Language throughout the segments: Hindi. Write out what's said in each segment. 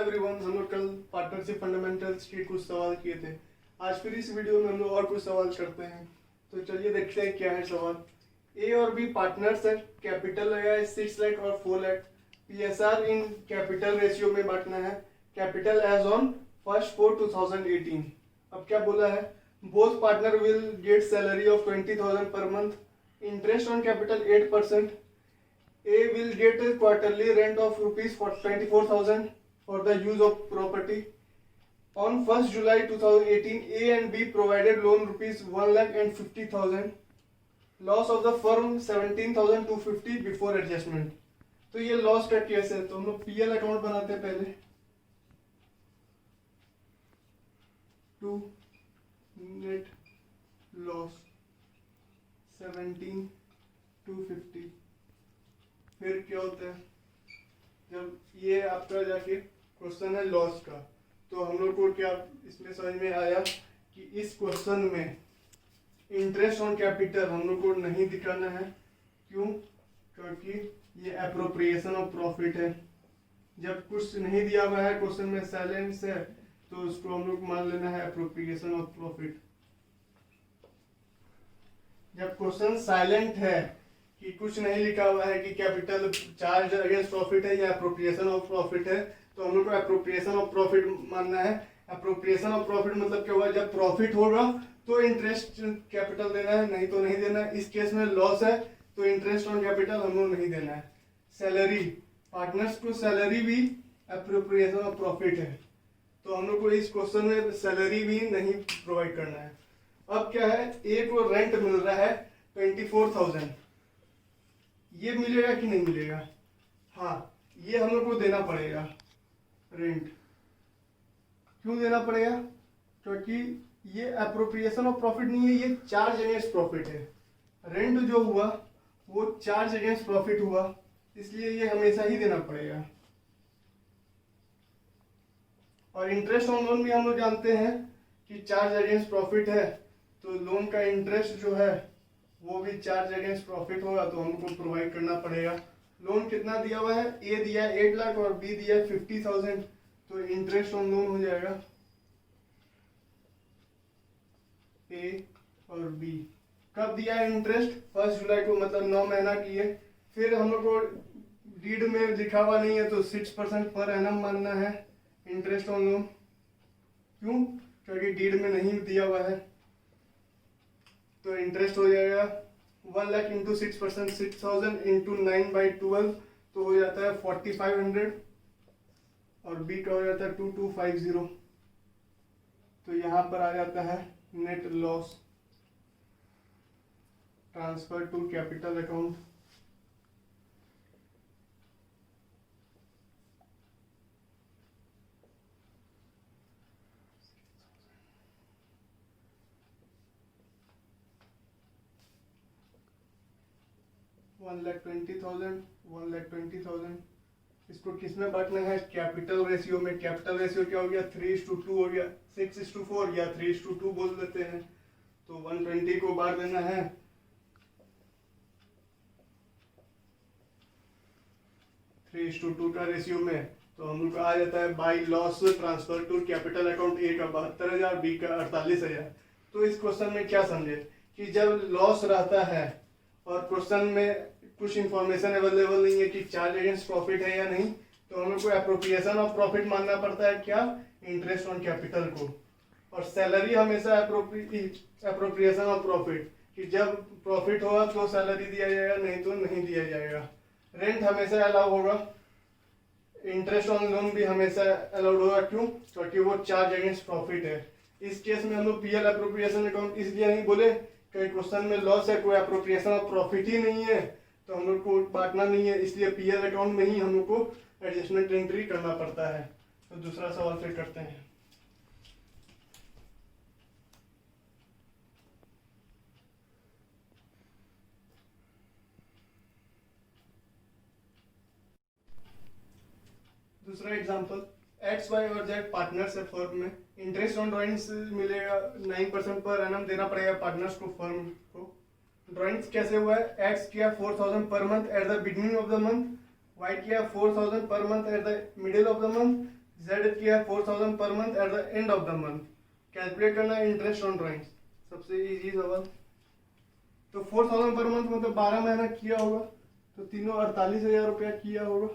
एवरीवन, हम लोग कल पार्टनरशिप फंडामेंटल्स के कुछ सवाल किए थे। आज फिर इस वीडियो में हम लोग और कुछ सवाल करते हैं। तो चलिए देखते हैं क्या है सवाल। ए और बी पार्टनर्स है, कैपिटल लगा है 6 लाख और 4 lakh. PSR in capital ratio में बांटना है, कैपिटल एज ऑन 1/4/2018। अब क्या बोला है, both partner will get salary of 20,000 per month, interest on capital 8%। A will get a quarterly rent of rupees 24,000 for the use of property. On 1st July 2018, A and B provided loan rupees 1,50,000. Loss of the firm 17,250 before adjustment. तो ये लॉस का केस है, तो हम लोग पीएल अकाउंट बनाते हैं पहले। To net loss 17,250। फिर क्या होता है, जब ये आपका जाके क्वेश्चन है लॉस का, तो हम लोग को क्या इसमें समझ में आया कि इस क्वेश्चन में इंटरेस्ट ऑन कैपिटल हम लोग को नहीं दिखाना है। क्यों? क्योंकि ये एप्रोप्रिएशन ऑफ प्रॉफिट है। जब कुछ नहीं दिया हुआ है, क्वेश्चन में साइलेंस है, तो उसको हम लोग मान लेना है एप्रोप्रिएशन ऑफ प्रॉफिट। जब क्वेश्चन साइलेंट है कि कुछ नहीं लिखा हुआ है कि कैपिटल चार्ज अगेंस्ट प्रॉफिट है या एप्रोप्रिएशन ऑफ प्रॉफिट है, तो हम लोग को एप्रोप्रिएशन ऑफ प्रॉफिट मानना है। एप्रोप्रिएशन ऑफ प्रॉफिट मतलब क्या हुआ, जब प्रॉफिट होगा तो इंटरेस्ट कैपिटल देना है, नहीं तो नहीं देना है। इस केस में लॉस है तो इंटरेस्ट ऑन कैपिटल हम लोग नहीं देना है। सैलरी, पार्टनर्स को सैलरी भी एप्रोप्रिएशन ऑफ प्रॉफिट है, तो हम लोग को इस क्वेश्चन में सैलरी भी नहीं प्रोवाइड करना है। अब क्या है, ए को रेंट मिल रहा है 24,000, ये मिलेगा कि नहीं मिलेगा? हाँ, ये हम लोग को देना पड़ेगा रेंट। क्यों देना पड़ेगा? क्योंकि ये एप्रोप्रिएशन ऑफ प्रॉफिट नहीं है, ये चार्ज अगेंस्ट प्रॉफिट है। रेंट जो हुआ वो चार्ज अगेंस्ट प्रॉफिट हुआ, इसलिए ये हमेशा ही देना पड़ेगा। और इंटरेस्ट ऑन लोन भी हम लोग जानते हैं कि चार्ज अगेंस्ट प्रॉफिट है, तो लोन का इंटरेस्ट जो है वो भी चार्ज अगेंस्ट प्रॉफिट होगा, तो हमको प्रोवाइड करना पड़ेगा। लोन कितना दिया हुआ है, ए दिया 8 लाख और बी दिया 50,000, तो इंटरेस्ट ऑन लोन हो जाएगा ए और बी। कब दिया है इंटरेस्ट? 1 जुलाई को, मतलब 9 महीना की है। फिर हम लोग को डीड में लिखा हुआ नहीं है, तो 6% पर एनम मानना है इंटरेस्ट ऑन लोन। क्यों? क्योंकि डीड में नहीं दिया हुआ है, तो इंटरेस्ट हो जाएगा 1 लाख इंटू 6%, 6,000 इंटू 9/12, तो हो जाता है 4,500, और बी का हो जाता है 2,250। तो यहाँ पर आ जाता है net loss transfer to capital account. One lakh 1,20,000 इसको किस में बांटना है? कैपिटल रेशियो में। कैपिटल रेशियो क्या हो गया? 3:2 हो गया, 6:4 या 3:2 बोल देते हैं। तो 120 को बांट देना है 3:2 का रेशियो में, तो हम लोग का आ जाता है by loss transfer to capital account. A का 72,000, बी का 48,000। तो इस क्वेश्चन में क्या समझे कि जब लॉस रहता है और क्वेश्चन में कुछ इंफॉर्मेशन अवेलेबल नहीं है कि चार्ज अगेंस्ट प्रॉफिट है या नहीं, तो हम लोग को एप्रोप्रिएशन ऑफ प्रॉफिट मानना पड़ता है। क्या? इंटरेस्ट ऑन कैपिटल को। और सैलरी हमेशा एप्रोप्रिएशन ऑफ प्रॉफिट, कि जब प्रॉफिट होगा तो सैलरी दिया जाएगा, नहीं तो नहीं दिया जाएगा। रेंट हमेशा अलाउ होगा, इंटरेस्ट ऑन लोन भी हमेशा अलाउड होगा। क्यों? क्योंकि वो चार्ज अगेंस्ट प्रॉफिट है। इस केस में हम लोग पीएल एप्रोप्रिएशन अकाउंट इसलिए नहीं बोले कि क्वेश्चन में लॉस है, कोई एप्रोप्रिएशन ऑफ प्रॉफिट ही नहीं है, तो हम लोग को बांटना नहीं है, इसलिए पीएल अकाउंट में ही हम लोग को एडजस्टमेंट एंट्री करना पड़ता है। तो दूसरा सवाल फिर करते हैं। दूसरा एग्जांपल, एक्स वाई और जेड पार्टनर्स है फर्म में। इंटरेस्ट ऑन ड्राइंग्स मिलेगा 9% पर एनम देना पड़ेगा पार्टनर्स को, फर्म को। ड्राइंग्स कैसे हुआ है? एक्स किया 4,000 per month at the beginning of the month, Y किया 4,000 per month at the middle of the month, Z किया है 4000 per month at the end of the month. Calculate करना है इंटरेस्ट ऑन ड्राइंग्स, सबसे इजी सवाल। तो 4000 पर मंथ मतलब 12 महीना किया होगा, तो तीनों 48,000 रुपया किया होगा।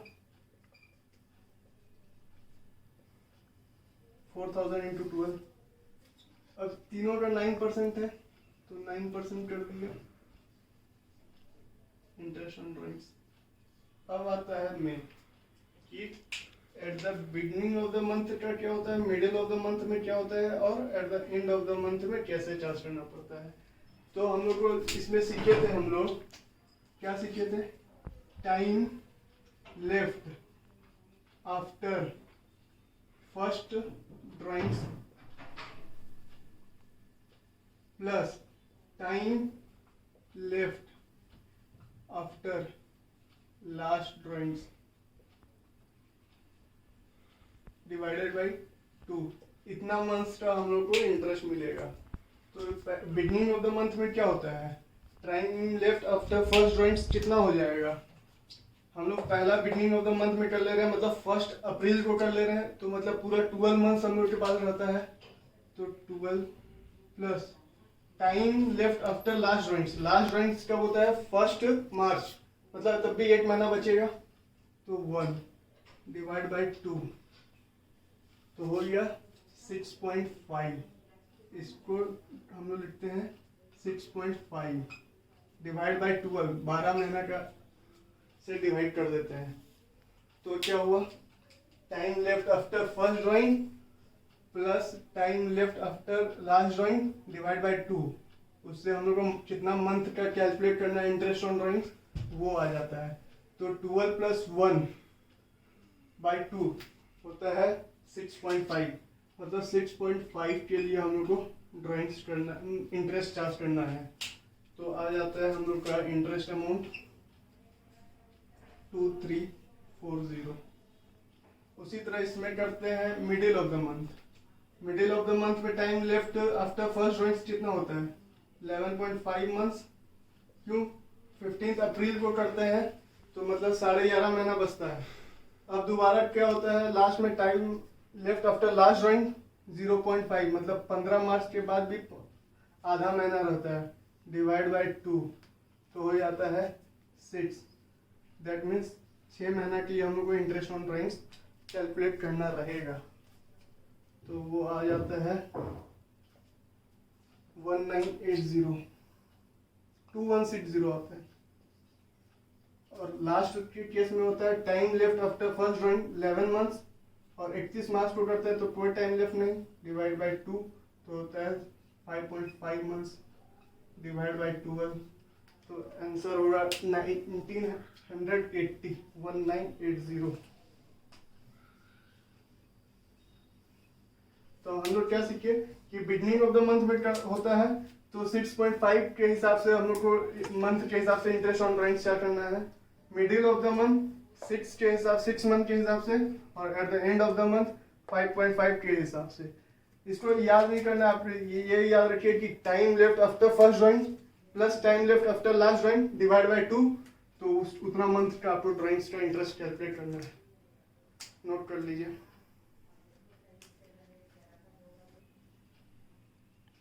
4000 इंटू 12, अब तीनों का 9% है तो 9% कर दिया इंटरेस्ट ऑन ड्राइंग्स। अब आता है मेन कि eight the beginning of the month का क्या होता है, मिडिल ऑफ द मंथ में क्या होता है, और eight the end of the month में कैसे चार्ज करना पड़ता है। तो हम लोग को इसमें सीखे थे, हम लोग क्या सीखे थे, time left after first drawings plus time left after last drawings divided by 2। इतना मंथ्स का हम लोग को इंटरेस्ट मिलेगा। तो बिगनिंग ऑफ द मंथ में क्या होता है, time left after first drawings कितना हो जाएगा। हम लोग पहला बिगनिंग ऑफ द मंथ में कर ले रहे हैं, मतलब 1 अप्रैल को कर ले रहे हैं, तो मतलब पूरा 12 मंथ्स हम लोग के पास रहता है। तो 12 plus time left after last drawings, last drawings कब होता है 1 मार्च, मतलब तब भी 1 महीना बचेगा, तो 1 डिवाइड बाई 2, तो हो गया 6.5। इसको हम लोग लिखते हैं 6.5 डिवाइड बाई 12, 12 महीना का से डिवाइड कर देते हैं। तो क्या हुआ, time left after first drawing plus time left after last drawing divide by 2, उससे हम लोग को कितना मंथ का कैलकुलेट करना है इंटरेस्ट ऑन ड्राइंग्स वो आ जाता है। तो 12 प्लस 1 बाई 2 होता है 6.5, मतलब 6.5 के लिए हम लोग को ड्राइंग्स करना, इंटरेस्ट चार्ज करना है। तो आ जाता है हम लोग का इंटरेस्ट अमाउंट 2340। उसी तरह इसमें करते हैं middle of the month. Middle of the month में time left after first drawings कितना होता है 11.5 मंथ्स। क्यों, 15 अप्रैल को करते हैं तो मतलब 11.5 महीना बचता है। अब दोबारा क्या होता है, लास्ट में time left after last drawing 0.5, मतलब 15 मार्च के बाद भी आधा महीना रहता है, डिवाइड बाई 2, तो हो जाता है 6। दैट मीन्स 6 महीना के लिए हम लोग को इंटरेस्ट ऑन ड्राइंग्स कैलकुलेट करना रहेगा। तो वो आ जाता है 1980, 2160 आता है। और लास्ट के केस में होता है time left after first drawing 11 months, और 31 मार्च को करते हैं तो कोई टाइम लेफ्ट नहीं, डिवाइड बाई 2, तो होता है 5.5 मंथ्स डिवाइड बाई 12, तो आंसर होगा 1980, 1980। तो हम लोग क्या सीखे कि बिगनिंग ऑफ द मंथ में होता है तो 6.5 के हिसाब से हम लोग को मंथ के हिसाब से इंटरेस्ट ऑन ड्राइंग्स क्या करना है। Middle of the month 6 month के हिसाब से, और eight the end of the month 5.5 के हिसाब से। इसको याद नहीं करना, आप ये याद रखिए कि time left after first drawing plus time left after last drawing divide by 2, तो उतना मंथ का आपको ड्राइंग्स का इंटरेस्ट कैलकुलेट करना है। नोट कर लीजिए।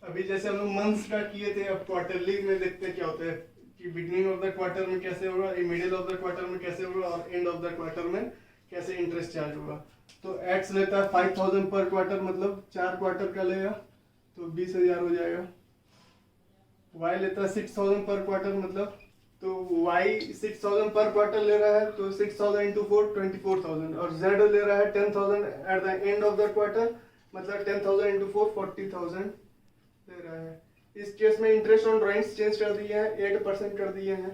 अभी जैसे हम लोग मंथ्स का किए थे, अब क्वार्टरली में देखते हैं क्या होता है कि बिगनिंग ऑफ द क्वार्टर में कैसे होगा, मिडिल ऑफ द क्वार्टर में कैसे होगा, और एंड ऑफ द क्वार्टर में कैसे इंटरेस्ट चार्ज होगा। तो एक्स लेता है 5000 पर क्वार्टर, मतलब 4 क्वार्टर का लेगा तो 20,000 हो जाएगा। वाई लेता है 6000 पर क्वार्टर, मतलब तो वाई 6000 पर क्वार्टर ले रहा है तो 6000 इंटू 4 24,000, और जेड ले रहा है 10,000 eight the end of the quarter, मतलब 10,000 इंटू 4 40,000 ले रहा है। इस केस में इंटरेस्ट ऑन ड्राइंग्स चेंज कर दिए हैं, 8% कर दिए हैं।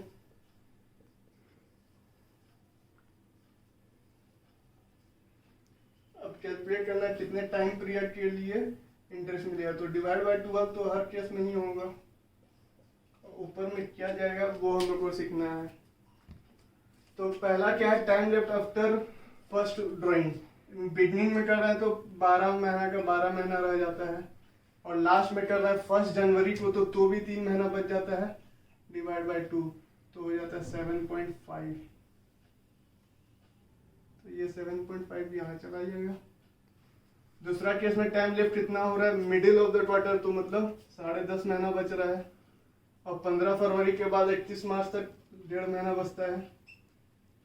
अब कैलकुलेट करना है कितने टाइम पीरियड के लिए इंटरेस्ट मिलेगा, तो डिवाइड बाय 12 तो हर केस में ही होगा। ऊपर में क्या जाएगा वो हम लोग को सीखना है। तो पहला क्या है, time left after first drawing. Beginning में कर रहा है तो 12 महीना का 12 महीना रह जाता है, और लास्ट में कर रहा है 1 जनवरी को तो भी 3 महीना बच जाता है, डिवाइड बाय 2, तो हो जाता है 7.5। तो ये 7.5 यहाँ चला जाएगा, दूसरा केस में टाइम लेफ्ट कितना हो रहा है, मिडिल ऑफ द क्वार्टर, तो मतलब 10.5 महीना बच रहा है। और 15 फरवरी के बाद 31 मार्च तक 1.5 महीना बचता है,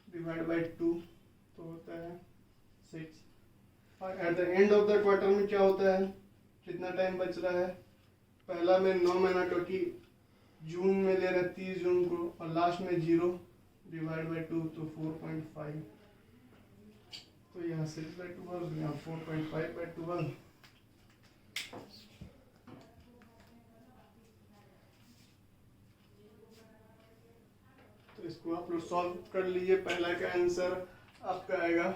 डिवाइड बाई 2 तो होता है 6। और eight the end of the quarter में क्या होता है, कितना टाइम बच रहा है, पहला में 9 महीना क्योंकि जून में ले रहे 30 जून को, और लास्ट में 0 डिवाइड बाई 2 तो 4.5, तो यहाँ 6/12, यहाँ 4.5/12। तो इसको आप लोग सॉल्व कर लीजिए। पहला का आंसर आपका आएगा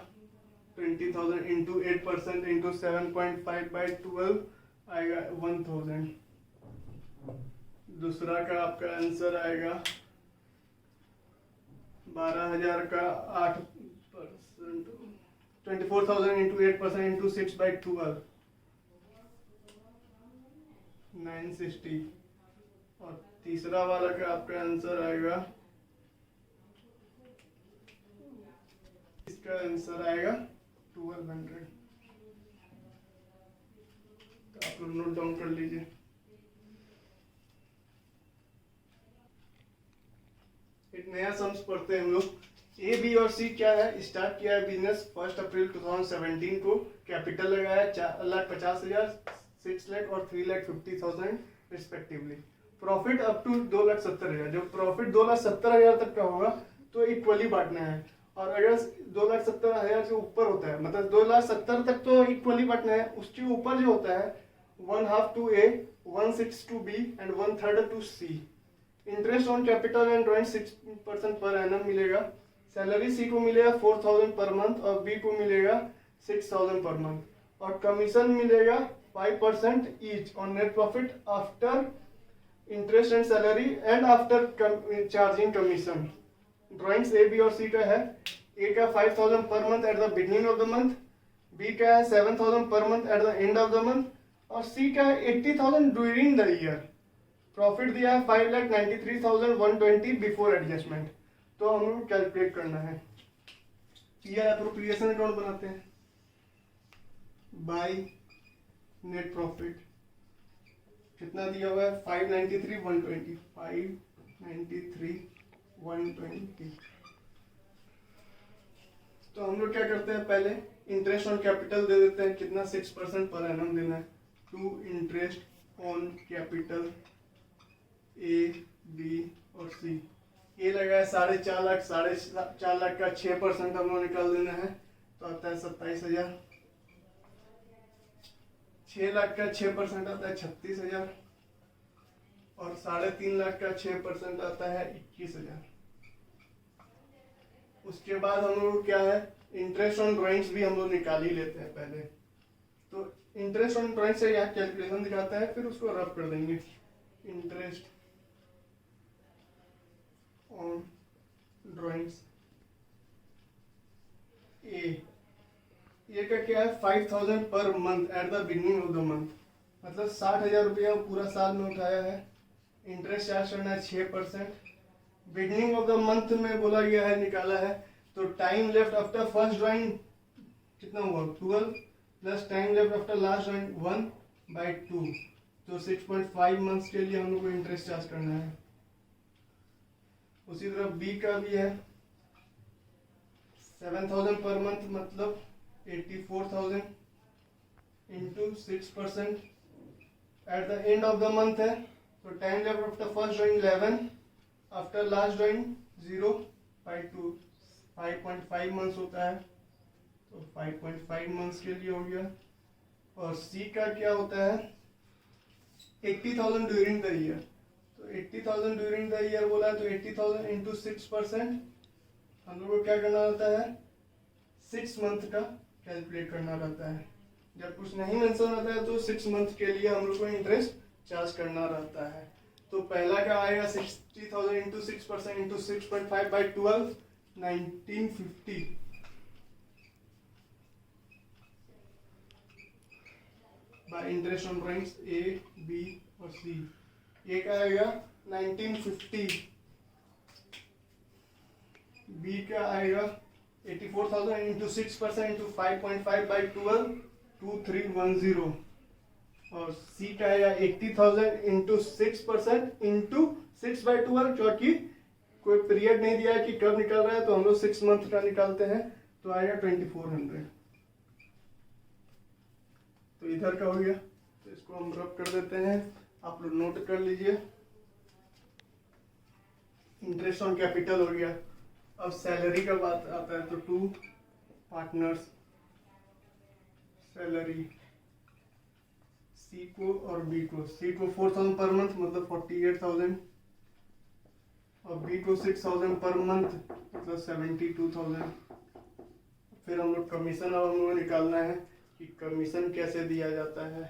20,000 इंटू 8% इंटू 7.5/12 आएगा 1,000। दूसरा का आपका आंसर आएगा 12,000 का 8%, 24,000 इंटू 8% इंटू 6/12 960। और तीसरा वाला का आपका आंसर आएगा, इसका आंसर आएगा 1200। तो आप लोग नोट डाउन कर लीजिए। एक नया सम्स पढ़ते हैं हम लोग। ए, बी और सी क्या है, स्टार्ट किया है बिजनेस 1 अप्रैल 2017 को, कैपिटल लगाया 4,50,000, 6 लाख और 3,50,000 रिस्पेक्टिवली। Profit up to 2,70,000। जब प्रॉफिट 2,70,000 तक का होगा तो इक्वली बांटना है, और अगर 2,70,000 से ऊपर होता है, मतलब 2,70,000 तक तो इक्वली बांटना है, उसके ऊपर जो होता है 1/2 to A, 1/6 to B and 1/3 to C. Interest on capital and drawing 6% per annum मिलेगा। सैलरी सी को मिलेगा 4,000 पर मंथ और बी को मिलेगा 6,000 पर मंथ, और कमीशन मिलेगा 5% each on net profit after interest and salary and after charging commission. Drawings A, B और सी का है। ए का 5,000 per month at the beginning of the month, B का है 7,000 per month at the end of the month, और सी का है 80,000 ड्यूरिंग द ईयर। प्रॉफिट दिया है 5,93,120 बिफोर एडजस्टमेंट। तो हम लोग कैलकुलेट करना है। यह एप्रोप्रिएशन अकाउंट बनाते हैं बाय नेट प्रॉफिट। कितना दिया हुआ है 593,120, 593,120। तो हम लोग क्या करते हैं, पहले इंटरेस्ट ऑन कैपिटल दे देते हैं, कितना 6% पर एनम देना है। To interest on capital A, B और सी। ए लगाया 4.5 लाख, 4.5 लाख का 6% हम लोग निकाल देना है, तो आता है 27,000। 6 लाख का 6% आता है 36,000, और 3.5 लाख का 6% आता है 21,000। उसके बाद हम लोग क्या है, इंटरेस्ट ऑन ड्रॉइंग्स भी हम लोग निकाल ही लेते हैं पहले। तो इंटरेस्ट ऑन ड्रॉइंग से यहाँ कैलकुलेशन दिखाता है, फिर उसको रब कर देंगे। इंटरेस्ट ऑन ड्रॉइंग्स ए का क्या है 5,000 per month at the beginning of the month, मतलब 60,000 रुपया पूरा साल में उठाया है। इंटरेस्ट चार्ज करना है 6%। बिगिनिंग ऑफ द मंथ में बोला गया है, निकाला है, तो time left after first drawing कितना हुआ 12 plus time left after last drawing 1/2, तो 6.5 मंथ्स के लिए हम लोग को इंटरेस्ट चार्ज करना है। उसी तरह बी का भी है 7,000 पर मंथ, मतलब 84,000 into 6% eight the end of the month है, तो time left after first drawing 11, after last drawing 0/2, 5.5 months होता है, तो 5.5 मंथ्स के लिए हो गया। और सी का क्या होता है 80,000 ड्यूरिंग द ईयर, तो 80,000 ड्यूरिंग द ईयर बोला है, तो 80,000 इंटू 6% हम लोग को क्या करना रहता है 6 मंथ का कैलकुलेट करना रहता है। जब कुछ नहीं मेंशन रहता है तो 6 मंथ के लिए हम लोग को इंटरेस्ट चार्ज करना रहता है। तो पहला का आएगा 60,000 into 6% into 6.5/12 1950। By interest on drawings A, B और सी। ए का आएगा 1950, बी का आएगा 84,000 इंटू 6% इंटू 5.5/12 2310 और सी का आएगा 80,000 इंटू 6% इंटू 6/12, क्योंकि कोई पीरियड नहीं दिया है कि कब निकल रहा है, तो हम लोग 6 मंथ का निकालते हैं, तो आएगा 2400। तो इधर का हो गया, तो इसको हम रब कर देते हैं, आप लोग नोट कर लीजिए। इंटरेस्ट ऑन कैपिटल हो गया। अब सैलरी का बात आता है, तो 2 पार्टनर्स सैलरी सी को और बी को, सी को 4,000 पर मंथ मतलब 48,000 और बी को 6,000 पर मंथ मतलब 72,000। फिर हम लोग कमीशन, अब हम लोग निकालना है कि कमीशन कैसे दिया जाता है।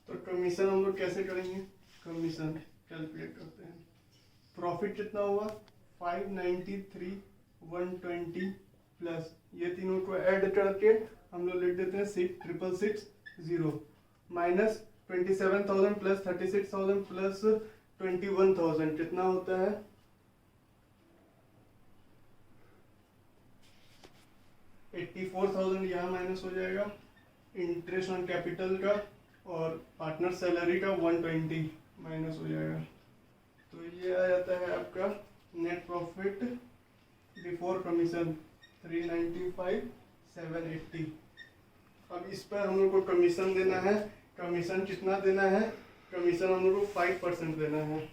तो कमीशन हम लोग कैसे करेंगे, कमीशन कैलकुलेट करते हैं। प्रॉफिट कितना हुआ 593 120 प्लस ये तीनों को ऐड करके हम लोग लिख देते हैं 6,660 माइनस 27,000 प्लस 36,000 प्लस 21,000 कितना होता है 84,000। यहाँ माइनस हो जाएगा इंटरेस्ट ऑन कैपिटल का और पार्टनर सैलरी का 120 माइनस हो जाएगा। तो ये आ जाता है आपका नेट प्रॉफिट बिफोर कमीशन 395,780। अब इस पर हम लोग को कमीशन देना है। कमीशन कितना देना है, कमीशन हम लोग को 5% देना है।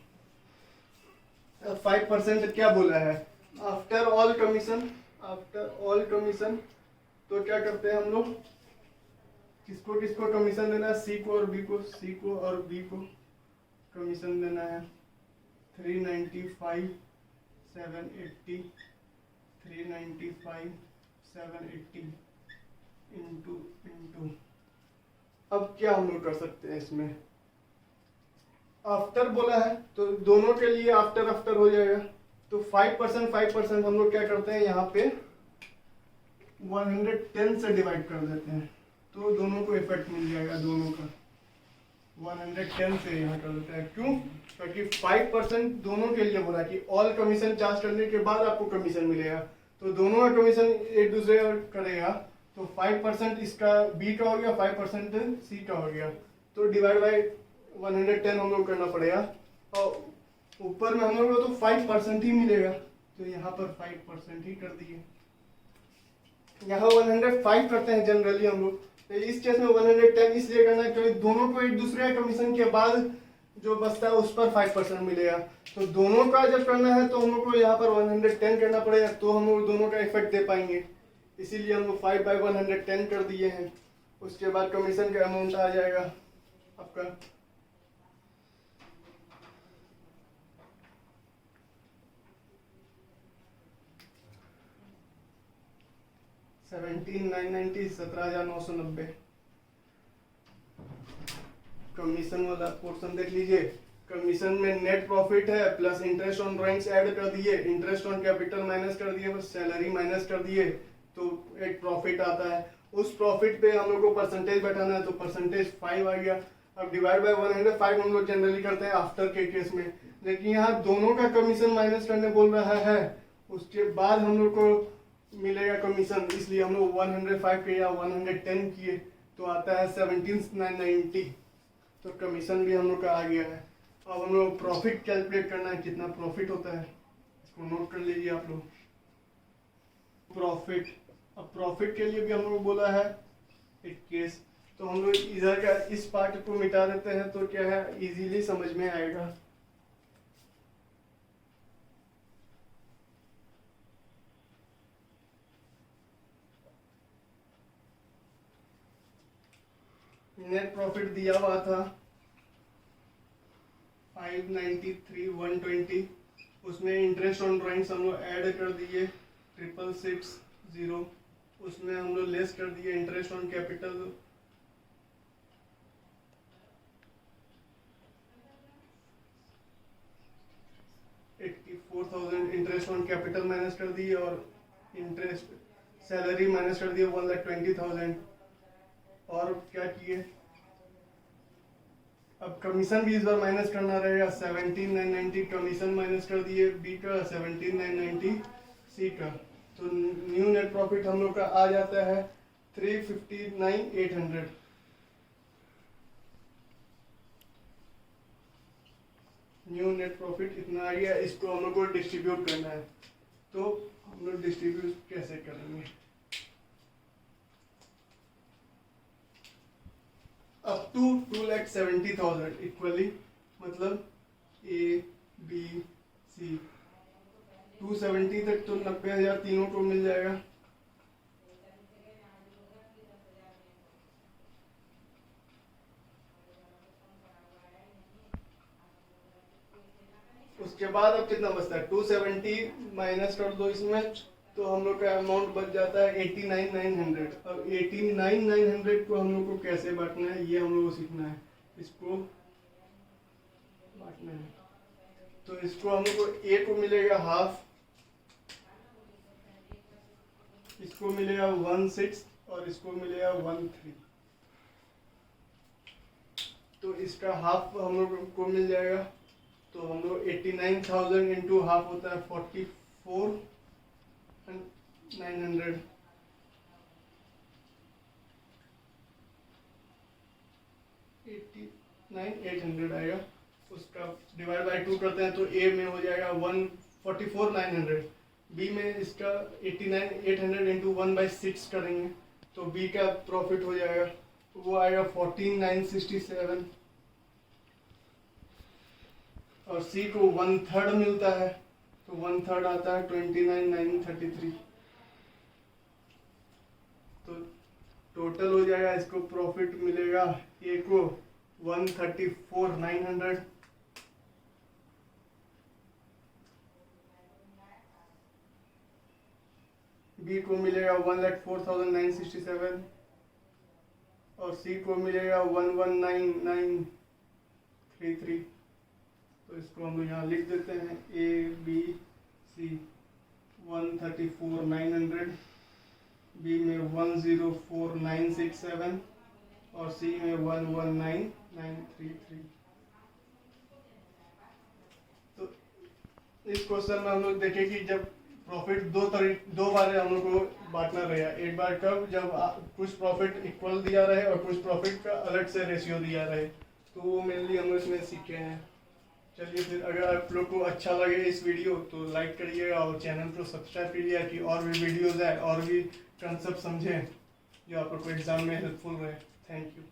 5% क्या बोला है, after all commission, after all commission. तो क्या करते हैं हम लोग, किसको किसको कमीशन देना है, सी को और बी को, सी को और बी को कमीशन देना है 395,780 395,780 इंटू इंटू। अब क्या हम लोग कर सकते हैं इसमें, आफ्टर बोला है तो दोनों के लिए आफ्टर आफ्टर हो जाएगा। तो 5% हम लोग क्या करते हैं यहाँ पे 110 से डिवाइड कर देते हैं, तो दोनों को इफेक्ट मिल जाएगा, दोनों का 110 से यहाँ कर देते हैं। क्यों, क्योंकि 5% दोनों के लिए बोला कि ऑल कमीशन चार्ज करने के बाद आपको कमीशन मिलेगा, तो दोनों का कमीशन एक दूसरे का करेगा। तो 5% इसका बी का हो गया, 5% सी का हो गया, तो डिवाइड बाय 110 हम लोग करना पड़ेगा। और ऊपर में हम लोग को तो 5% ही मिलेगा, तो यहाँ पर 5% ही कर दिए। यहाँ 105 करते हैं जनरली हम लोग, तो इस केस में 110 इसलिए करना है क्योंकि दोनों को एक दूसरे का कमीशन के बाद जो बचता है उस पर 5% मिलेगा। तो दोनों का जब करना है तो हम लोग को यहाँ पर 110 करना पड़ेगा, तो हम लोग दोनों का इफेक्ट दे पाएंगे, इसीलिए हम लोग 5/110 कर दिए हैं। उसके बाद कमीशन का अमाउंट आ जाएगा आपका 17,990 17,990। कमीशन वाला पोर्शन देख लीजिए, कमीशन में नेट प्रॉफिट है plus interest on drawings add कर दिए, इंटरेस्ट ऑन कैपिटल माइनस कर दिए, बस सैलरी माइनस कर दिए, तो एक प्रॉफिट आता है। उस प्रॉफिट पे हम लोग को परसेंटेज बैठाना है, तो परसेंटेज 5 आ गया। अब डिवाइड बाय 105 हम लोग जनरली करते हैं आफ्टर के केस में, लेकिन यहाँ दोनों का कमीशन माइनस करने बोल रहा है, उसके बाद हम लोग को मिलेगा कमीशन, इसलिए हम लोग 105 के या 110 किए, तो आता है 17,990। तो कमीशन भी हम लोग का आ गया है। अब हम लोग प्रॉफिट कैलकुलेट करना है, कितना प्रॉफिट होता है, इसको नोट कर लीजिए आप लोग। प्रॉफिट, अब प्रॉफिट के लिए भी हम लोग बोला है एक केस, तो हम लोग इधर का इस पार्ट को मिटा देते हैं, तो क्या है इजीली समझ में आएगा। नेट प्रॉफिट दिया हुआ था 593,120, उसमें इंटरेस्ट ऑन ड्राइंग्स हम लोग ऐड कर दिए 6,660, उसमें हम लोग लेस कर दिए interest on capital 84,000, interest on capital minus कर दिए और इंटरेस्ट सैलरी माइनस कर दिए 1,20,000। और क्या किए अब कमीशन भी इस बार माइनस करना रहेगा, 17,990 कमीशन माइनस कर दिए बी का, 17,990 सी का। तो न्यू नेट प्रॉफिट हम लोग का आ जाता है 359,800। न्यू नेट प्रॉफिट इतना आ गया। इसको हम लोग को डिस्ट्रीब्यूट करना है, तो हम लोग डिस्ट्रीब्यूट कैसे करेंगे? अप टू 2,70,000 इक्वली, मतलब ए बी सी 270 तक तो 90,000 तीनों को मिल जाएगा। उसके बाद अब कितना बचता है? 270 माइनस कर दो इसमें, तो हम लोग का अमाउंट बच जाता है 89,900। अब 89,900 को हम लोग को कैसे बांटना है, ये हम लोग को सीखना है। इसको बांटना है, तो इसको हम लोग को ए को मिलेगा हाफ, इसको मिलेगा 1/6 और इसको मिलेगा 1/3। तो इसका हाफ हम लोग को मिल जाएगा। तो हम लोग 89,000 इंटू हाफ होता है 44,900। 89,800 आएगा। उसका डिवाइड बाई 2 करते हैं तो ए में हो जाएगा 144,900। बी में इसका 89,800 इंटू 1/6 करेंगे तो बी का प्रॉफिट हो जाएगा, तो वो आएगा 14,967। और सी को 1/3 मिलता है, तो 1/3 आता है 29,933। तो टोटल हो जाएगा, इसको प्रॉफिट मिलेगा ए को 134,900, बी को मिलेगा 1,04,967 और सी को मिलेगा 119,933। तो इसको हम यहाँ लिख देते हैं, ए बी सी 134,900, बी में 104,967 और सी में 119,933। तो इस क्वेश्चन में हम लोग देखें कि जब प्रॉफिट दो बार हम लोग को बांटना रहेगा। एक बार कब, जब कुछ प्रॉफिट इक्वल दिया रहे और कुछ प्रॉफिट का अलग से रेशियो दिया रहे। तो वो मेनली हम लोग इसमें सीखे हैं। चलिए फिर, अगर आप लोग को अच्छा लगे इस वीडियो तो लाइक करिएगा और चैनल को सब्सक्राइब करिएगा कि और भी वीडियोज़ है और भी कंसेप्ट समझें जो आप लोग को एग्जाम में हेल्पफुल रहे। Thank you.